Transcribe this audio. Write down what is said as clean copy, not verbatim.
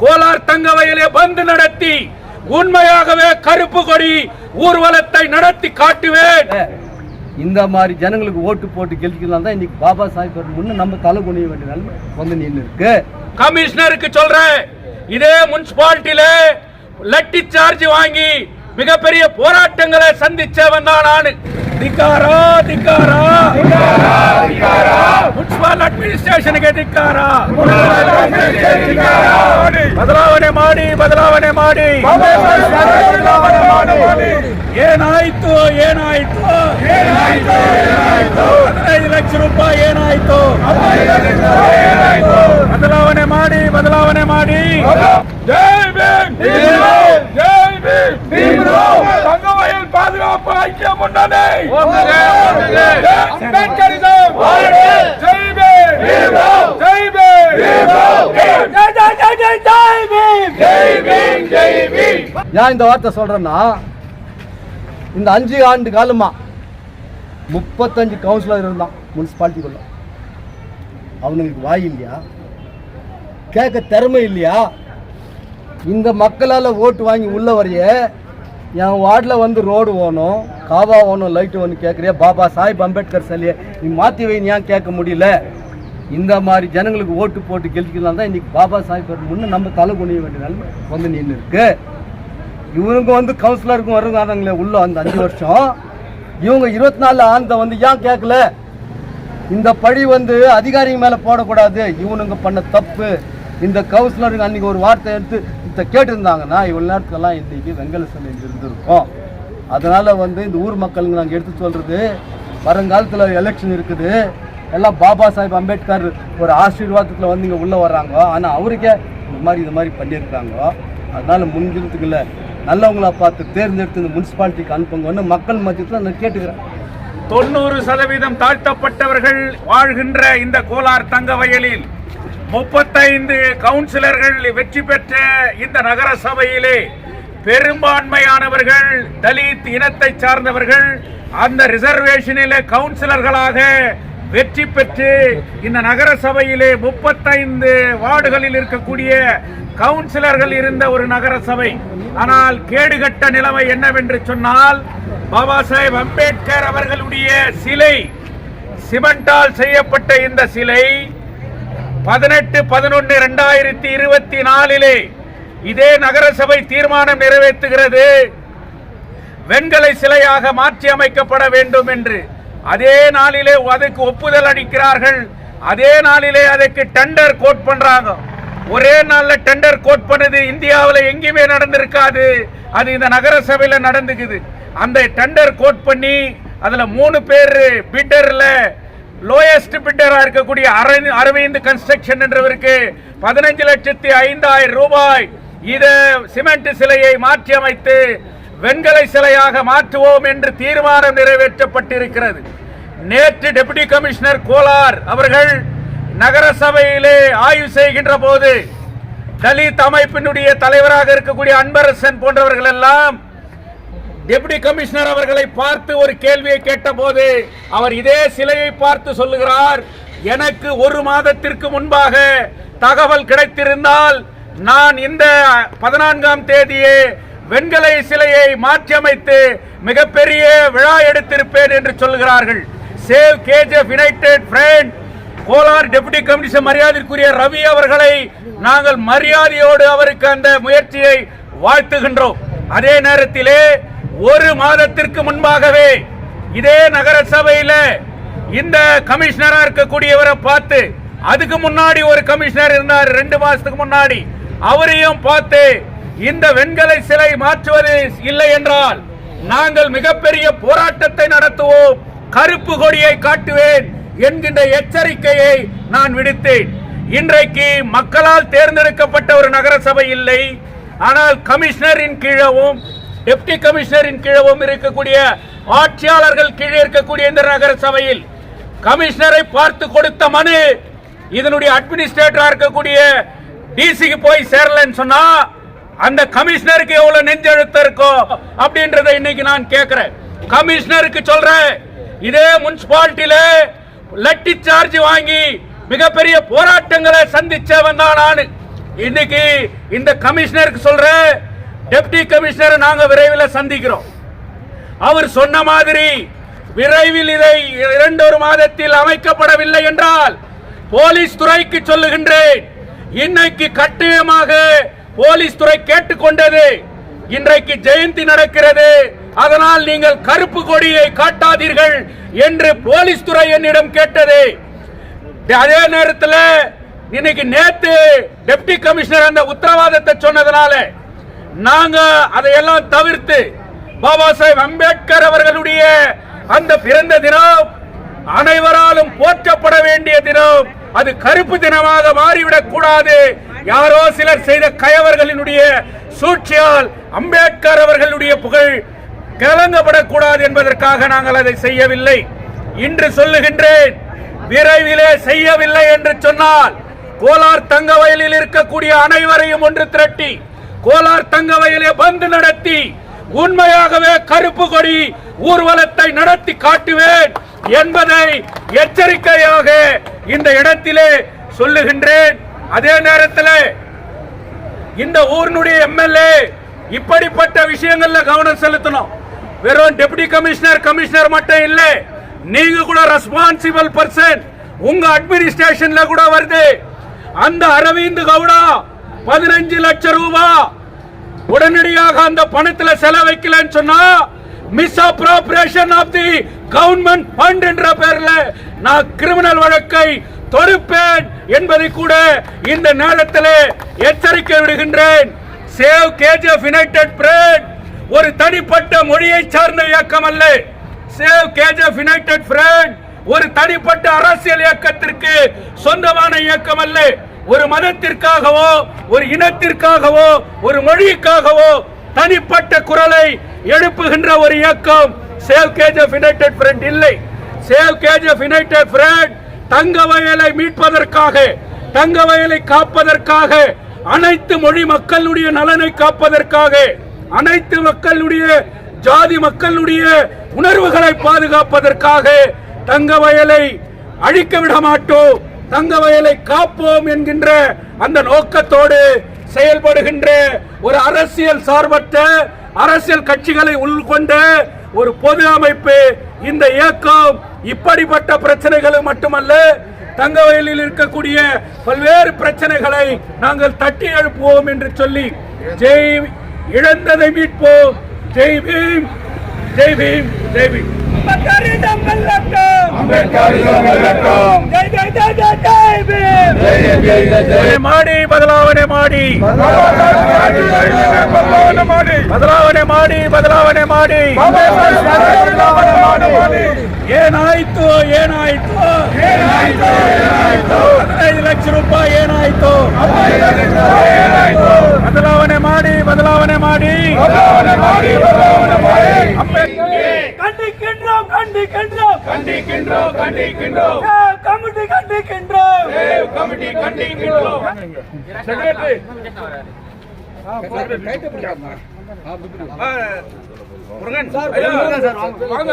கோலார் தங்கவயலே பந்து நடத்தி உண்மையாகவே கருப்பு கொடி ஊர்வலத்தை நடத்தி காட்டுவேன். இந்த மாதிரி ஜனங்களுக்கு ஓட்டு போட்டு கெளிக்கலாம் தான் இன்னைக்கு பாபா சாஹிப் முன்ன நம்ம தலை குனிய வேண்டிய நிலைமை வந்து நின்று இருக்கு. கமிஷனருக்கு சொல்றேன், இதே முனிசிபாலிட்டியில லட்டி சார்ஜ் வாங்கி மிகப்பெரிய போராட்டங்களை சந்திச்சவன் தான் நானு. திக்காரா திக்காரா முனிசிபல் அட்மினிஸ்ட்ரேஷனுக்கு திக்காரா. ಬದಲಾವಣೆ ಮಾಡಿ ಏನಾಯ್ತು 15 ಲಕ್ಷ ರೂಪಾಯಿ ಏನಾಯ್ತು? ಬದಲಾವಣೆ ಮಾಡಿ ಜೈ ಭೀಮ್ தங்கவயல் பாதுகாப்பு ஐக்கிய முன்னணி அம்பேத்கரிசம் ஜெய் பீம். ஏன் இந்த வார்த்தை சொல்றேன்னா, இந்த 5 ஆண்டு காலமா 35 கவுன்சிலர் இருந்தான் முனிசிபாலிட்டிக்குள்ள. அவனுங்களுக்கு வாய் இல்லையா? கேட்க திறமை இல்லையா? இந்த மக்களால் ஓட்டு வாங்கி உள்ள வரைய என் வார்டில் வந்து ரோடு ஓணும், காவா ஓணும், லைட்டு ஒன்று கேட்குறியா? பாபா சாஹிப் அம்பேத்கர் சிலையை நீ மாற்றி வைன்னு ஏன் கேட்க முடியல? இந்த மாதிரி ஜனங்களுக்கு ஓட்டு போட்டு கெளிக்கலாம் தான் இன்னைக்கு பாபா சாஹிப் முன்ன நம்ம தலை குனிய வேண்டிய நிலைமை வந்து நின்று இருக்கு. இவனுங்க வந்து கவுன்சிலருக்கும் வருங்காரங்களே உள்ள அந்த 5 வருஷம் இவங்க 24 ஆண்டு வந்து ஏன் கேட்கல? இந்த பழி வந்து அதிகாரிங்க மேலே போடக்கூடாது. இவனுங்க பண்ண தப்பு. இந்த கவுன்சிலருங்க அன்றைக்கி ஒரு வார்த்தை எடுத்து இதை கேட்டிருந்தாங்கன்னா இவ்வளோ நேரத்துக்கெல்லாம் இன்றைக்கி வெங்கல சிலை இருந்திருக்கும். அதனால் வந்து இந்த ஊர் மக்களுங்க நாங்கள் எடுத்து சொல்கிறது, வருங்காலத்தில் எலெக்ஷன் இருக்குது, எல்லாம் பாபா சாஹிப் அம்பேத்கர் ஒரு ஆசீர்வாதத்தில் வந்து இங்கே உள்ளே வர்றாங்க. ஆனால் அவருக்கே இது மாதிரி பண்ணியிருக்காங்க. அதனால் முடிஞ்சிருத்துக்குள்ள நல்லவங்களா பார்த்து தேர்ந்தெடுத்து இந்த முனிசிபாலிட்டிக்கு அனுப்புங்கன்னு மக்கள் மத்தியத்தில் நான் கேட்டுக்கிறேன். 90% தாழ்த்தப்பட்டவர்கள் வாழ்கின்ற இந்த கோலார் தங்கவயலில் 35 கவுன்சிலர்கள் வெற்றி பெற்ற இந்த நகர சபையிலே பெரும்பான்மையானவர்கள் தலித் இனத்தை சார்ந்தவர்கள் அந்த ரிசர்வேஷனிலே கவுன்சிலர்களாக வெற்றி பெற்று இந்த நகர சபையிலே 35 வார்டுகளில் இருக்கக்கூடிய கவுன்சிலர்கள் இருந்த ஒரு நகர சபை. ஆனால் கேடுகட்ட நிலைமை என்னவென்று சொன்னால், பாபா சாஹிப் அம்பேத்கர் அவர்களுடைய சிலை, சிமெண்டால் செய்யப்பட்ட இந்த சிலை 18/11/2024 இதே நகரசபை தீர்மானம் நிறைவேற்றுகிறது, வெண்கல சிலையாக மாற்றி அமைக்கப்பட வேண்டும் என்று. அதே நாளிலே அதுக்கு ஒப்புதல் அளிக்கிறார்கள். அதே நாளிலே அதுக்கு டெண்டர் கோட் பண்றாங்க. ஒரே நாள்ல டெண்டர் கோட் பண்ணது இந்தியாவில் எங்கேயுமே நடந்திருக்காது. அது இந்த நகரசபையில நடந்துக்குது. அந்த டெண்டர் கோட் பண்ணி அதுல 3 பேர் பிட்டர்ல லோயஸ்ட் பிட்டரா இருக்கக்கூடிய அரவிந்த் கன்ஸ்ட்ரக்ஷன் என்றவருக்கு 15,05,000 ரூபாய் இத சிமெண்ட் சிலையை மாற்றி அமைத்து வெண்கல சிலையாக மாற்றுவோம் என்று தீர்மானம் நிறைவேற்றப்பட்டிருக்கிறது. நேற்று டெபுட்டி கமிஷனர் கோலார் அவர்கள் நகரசபையிலே ஆய்வு செய்கின்ற போது தலித் அமைப்பினுடைய தலைவராக இருக்கக்கூடிய அன்பரசன் போன்றவர்கள் எல்லாம் டெபுட்டி கமிஷனர் அவர்களை பார்த்து ஒரு கேள்வியை கேட்ட போது அவர் இதே சிலையை பார்த்து சொல்லுகிறார், எனக்கு 1 மாதத்திற்கு முன்பாக தகவல் கிடைத்திருந்தால் நான் இந்த 14ஆம் தேதியே வெண்கல சிலையை மாற்றி அமைத்து மிகப்பெரிய விழா எடுத்திருப்பேன் என்று சொல்லுகிறார்கள். Save KGF United front Kolar deputy commissioner மரியாதைக்குரிய ரவி அவர்களை நாங்கள் மரியாதையோடு அவருக்கு அந்த முயற்சியை வாழ்த்துகின்றோம். அதே நேரத்திலே 1 மாதத்திற்கு முன்பாகவே இதே நகர சபையில இந்த கமிஷனரா இருக்கக்கூடியவரை பார்த்து, அதுக்கு முன்னாடி ஒரு கமிஷனர் இருந்தார் 2 மாசத்துக்கு முன்னாடி, அவரையும் பார்த்து இந்த வெண்கல சிலை மாற்றுவது இல்லை என்றால் நாங்கள் மிகப்பெரிய போராட்டத்தை நடத்துவோம், கருப்பு கொடியை காட்டுவேன் என்கின்ற எச்சரிக்கையை நான் விடுத்தேன். இன்றைக்கு மக்களால் தேர்ந்தெடுக்கப்பட்ட ஒரு நகர சபை இல்லை, ஆனால் கமிஷனரின் கீழவும் டெப்டி கமிஷனரின் கீழவும் இருக்கக்கூடிய ஆட்சியாளர்கள் கீழே இருக்கக்கூடிய இந்த நகர சபையில் கமிஷனரை பார்த்து கொடுத்த மனு இதனுடைய அட்மினிஸ்ட்ரேட்டரா இருக்கக்கூடிய டிசிக்கு போய் சேரலன்னு சொன்னா அந்த கமிஷனருக்கு எவ்வளவு நெஞ்செழுத்தம் இருக்கும் அப்படின்றத இன்னைக்கு நான் கேட்கிறேன். கமிஷனருக்கு சொல்றேன், இதே முனிசிபாலிட்டியில லட்டி சார்ஜ் வாங்கி மிகப்பெரிய போராட்டங்களை சந்திச்சவன் தான் நானு. இன்னைக்கு இந்த கமிஷனருக்கு சொல்ற, டெப்டி கமிஷனர் நாங்க விரைவில் சந்திக்கிறோம். அவர் சொன்ன மாதிரி விரைவில் இதை 2 மாதத்தில் அமைக்கப்படவில்லை என்றால் போலீஸ் துறைக்கு சொல்லுகின்றேன், இன்னைக்கு கட்டாயமாக போலீஸ் துறை கேட்டுக்கொண்டது. இன்றைக்கு ஜெயந்தி நடக்கிறது, அதனால் நீங்கள் கருப்பு கொடியை காட்டாதீர்கள் என்று போலீஸ் துறை என்னிடம் கேட்டது. அதே நேரத்தில் இன்னைக்கு நேத்து டெப்டி கமிஷனர் அந்த உத்தரவாதத்தை சொன்னதனால நாங்க அதையெல்லாம் தவிர்த்து பாபா சாஹேப் அம்பேத்கர் அவர்களுடைய அந்த பிறந்த தினம் அனைவராலும் போற்றப்பட வேண்டிய தினம், அது கருப்பு தினமாக மாறிவிடக் கூடாது. யாரோ சிலர் செய்த கயவர்களினுடைய சூழ்ச்சியால் அம்பேத்கர் அவர்களுடைய புகழ் கலங்கப்படக்கூடாது என்பதற்காக நாங்கள் அதை செய்யவில்லை. இன்று சொல்லுகின்றேன், விரைவிலே செய்யவில்லை என்று சொன்னால் கோலார் தங்க வயலில் இருக்கக்கூடிய அனைவரையும் ஒன்று திரட்டி கோலார் தங்க வயலே பந்து நடத்தி உண்மையாகவே கருப்பு கொடி ஊர்வலத்தை நடத்தி காட்டுவேன் என்பதை எச்சரிக்கையாக இந்த இடத்திலே சொல்லுகின்றேன். அதே நேரத்தில் இந்த ஊரினுடைய எம்எல்ஏ இப்படிப்பட்ட விஷயங்கள்ல கவனம் செலுத்தணும். வெறும் டெப்டி கமிஷனர் மட்டும் இல்ல, நீங்க கூட ரெஸ்பான்சிபிள் பர்சன், உங்க அட்மினிஸ்ட்ரேஷன்ல கூட வருது. அந்த அரவிந்த் கவுடா 15 லட்சம் ரூபாய் உடனடியாக அந்த பணத்துல செலவைக்கலன்னு சொன்னா misappropriation of the government fund என்ற பெயர்ல நான் கிரிமினல் வழக்கை தொடுப்பேன் என்பதை கூட இந்த நேரத்தில் எச்சரிக்கை விடுகின்றேன். சேவ் கேஜிஎஃப் யுனைடெட் ஃப்ரண்ட் ஒரு தனிப்பட்ட மொழியை சார்ந்த இயக்கம் அல்ல. சேவ் கேஜிஎஃப் யுனைடெட் ஃப்ரண்ட் ஒரு தனிப்பட்ட அரசியல் இயக்கத்திற்கு சொந்தமான இயக்கம் அல்ல. ஒரு மதத்திற்காகவோ ஒரு இனத்திற்காகவோ ஒரு மொழிக்காகவோ தனிப்பட்ட குரலை எழுப்புகின்ற ஒரு இயக்கம் சேவ் கேஜிஎஃப் யுனைடெட் ஃப்ரண்ட் இல்லை. சேவ் கேஜிஎஃப் யுனைடெட் ஃப்ரண்ட் தங்க வயலை மீட்பதற்காக, தங்க வயலை காப்பதற்காக, அனைத்து மொழி மக்களுடைய நலனை காப்பதற்காக, அனைத்து மக்களுடைய ஜாதி மக்களுடைய உணர்வுகளை பாதுகாப்பதற்காக தங்க வயலை அழிக்க விட மாட்டோம், தங்க வயலை காப்போம் என்கின்ற அந்த நோக்கத்தோடு செயல்படுகின்ற ஒரு அரசியல் சார்பற்ற அரசியல் கட்சிகளை உள்கொண்ட ஒரு பொது அமைப்பு இந்த இயக்கம். இப்படிப்பட்ட பிரச்சனைகள் மட்டுமல்ல, தங்க வயலில் இருக்கக்கூடிய பல்வேறு பிரச்சனைகளை நாங்கள் தட்டி எழுப்புவோம் என்று சொல்லி ஜெய் இழந்ததை மீட்போம். ஜெய் பீம், ஜெய் பீம், ஜெய் பீம். ಮಾಡಿ ಬದಲಾವಣೆ ಮಾಡಿ ಬದಲಾವಣೆ ಮಾಡಿ ಬದಲಾವಣೆ ಮಾಡಿ ಏನಾಯ್ತು ಏನಾಯ್ತು 15 ಲಕ್ಷ ರೂಪಾಯಿ ಏನಾಯ್ತು? ಬದಲಾವಣೆ ಮಾಡಿ ಬದಲಾವಣೆ ಮಾಡಿ கண்டிக்கின்றோம் கண்டிக்கின்றோம் கண்டிக்கின்றோம் கண்டிக்கின்றோம் கமிட்டி கண்டிக்கின்றோம் கமிட்டி கண்டிக்கின்றோம். முருகன் சார் வாங்க.